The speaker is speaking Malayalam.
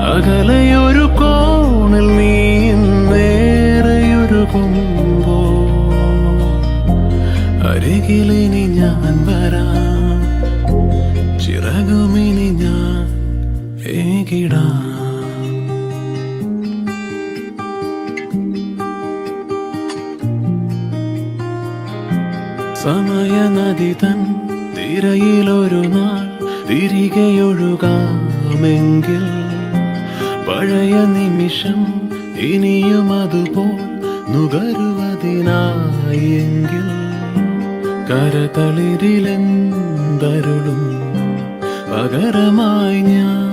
അകലെയൊരു കോണിൽ നീ നേരെയൊരുകുമ്പോ അരികിലിനി ഞാൻ വരാം, ചിറകുമിനി ഞാൻ ഏകിടാം. സമയനദി തൻ തിരയിലൊരു നാൾ തിരികെയൊഴുകാമെങ്കിൽ പഴയ നിമിഷം ഇനിയും അതുപോൽ നുകരുവതിനായെങ്കിൽ കരതളിരിലെന്തരുളും പകരമായി ഞാൻ